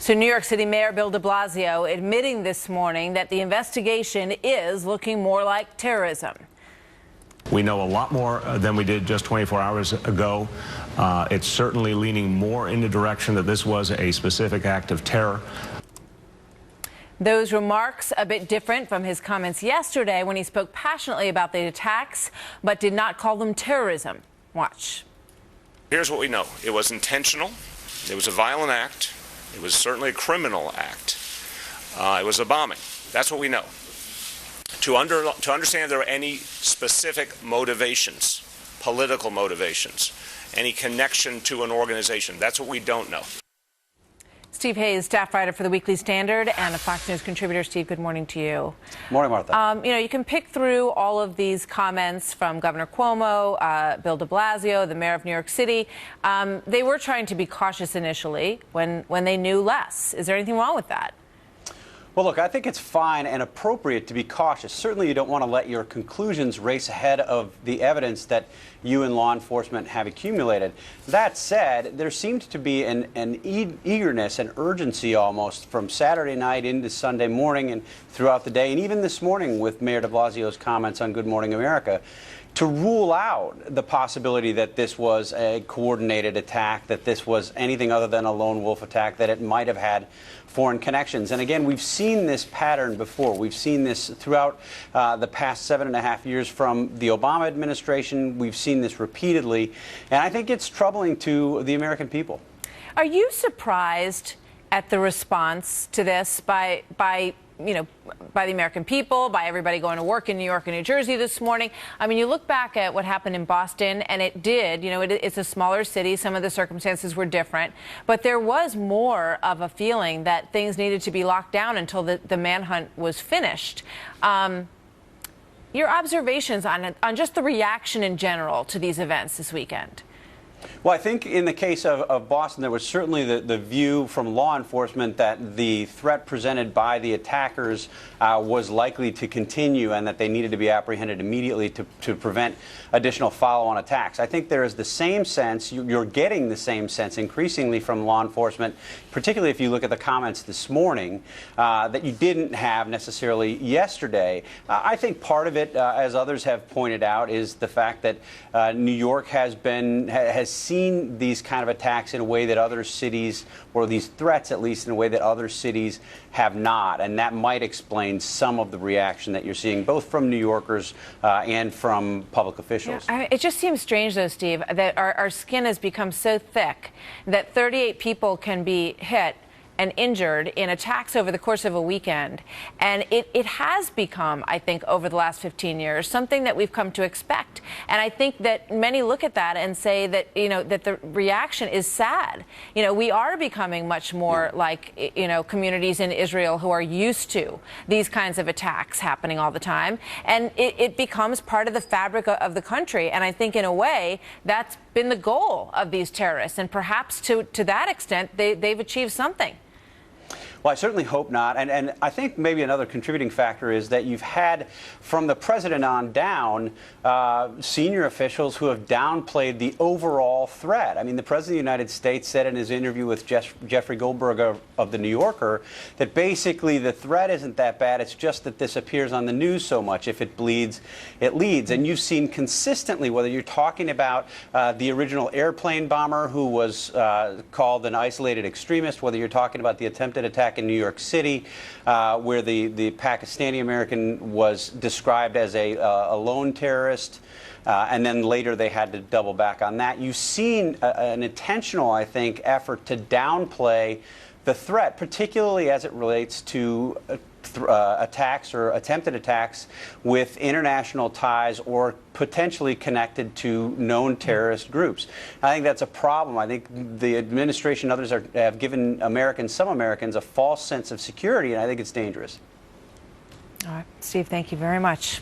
So New York City Mayor Bill de Blasio admitting this morning that the investigation is looking more like terrorism. We know a lot more than we did just 24 hours ago. It's certainly leaning more in the direction that this was a specific act of terror. Those remarks a bit different from his comments yesterday when he spoke passionately about the attacks, but did not call them terrorism. Watch. Here's what we know. It was intentional. It was a violent act. It was certainly a criminal act. It was a bombing. That's what we know. To understand if there are any specific motivations, political motivations, any connection to an organization, that's what we don't know. Steve Hayes, staff writer for the Weekly Standard and a Fox News contributor. Steve, good morning to you. Morning, Martha. You can pick through all of these comments from Governor Cuomo, Bill de Blasio, the mayor of New York City. They were trying to be cautious initially when they knew less. Is there anything wrong with that? Well, look, I think it's fine and appropriate to be cautious. Certainly you don't want to let your conclusions race ahead of the evidence that you and law enforcement have accumulated. That said, there seemed to be an eagerness and urgency almost from Saturday night into Sunday morning and throughout the day, and even this morning with Mayor de Blasio's comments on Good Morning America, to rule out the possibility that this was a coordinated attack, that this was anything other than a lone wolf attack, that it might have had foreign connections. And again, we've seen this pattern before. We've seen this throughout the past 7.5 years from the Obama administration. We've seen this repeatedly. And I think it's troubling to the American people. Are you surprised at the response to this by the American people, by everybody going to work in New York and New Jersey this morning? I mean, you look back at what happened in Boston, and it did, it's a smaller city. Some of the circumstances were different, but there was more of a feeling that things needed to be locked down until the manhunt was finished. Your observations on just the reaction in general to these events this weekend? Well, I think in the case of Boston, there was certainly the view from law enforcement that the threat presented by the attackers was likely to continue and that they needed to be apprehended immediately to prevent additional follow-on attacks. I think there is the same sense, you're getting the same sense increasingly from law enforcement, particularly if you look at the comments this morning, that you didn't have necessarily yesterday. I think part of it, as others have pointed out, is the fact that New York has seen these kind of attacks in a way that other cities, or these threats at least, in a way that other cities have not. And that might explain some of the reaction that you're seeing, both from New Yorkers and from public officials. Yeah, it just seems strange, though, Steve, that our skin has become so thick that 38 people can be hit and injured in attacks over the course of a weekend. And it has become, I think, over the last 15 years, something that we've come to expect. And I think that many look at that and say that, that the reaction is sad. We are becoming much more like, communities in Israel who are used to these kinds of attacks happening all the time. And it becomes part of the fabric of the country. And I think, in a way, that's been the goal of these terrorists. And perhaps to that extent, they've achieved something. Well, I certainly hope not. And I think maybe another contributing factor is that you've had, from the president on down, senior officials who have downplayed the overall threat. I mean, the president of the United States said in his interview with Jeffrey Goldberg of The New Yorker that basically the threat isn't that bad. It's just that this appears on the news so much. If it bleeds, it leads. And you've seen consistently, whether you're talking about the original airplane bomber who was called an isolated extremist, whether you're talking about the attempted attack in New York City, where the Pakistani-American was described as a lone terrorist, and then later they had to double back on that. You've seen an intentional, I think, effort to downplay the threat, particularly as it relates to attacks or attempted attacks with international ties or potentially connected to known terrorist groups. I think that's a problem. I think the administration and others have given some Americans, a false sense of security, and I think it's dangerous. All right, Steve, thank you very much.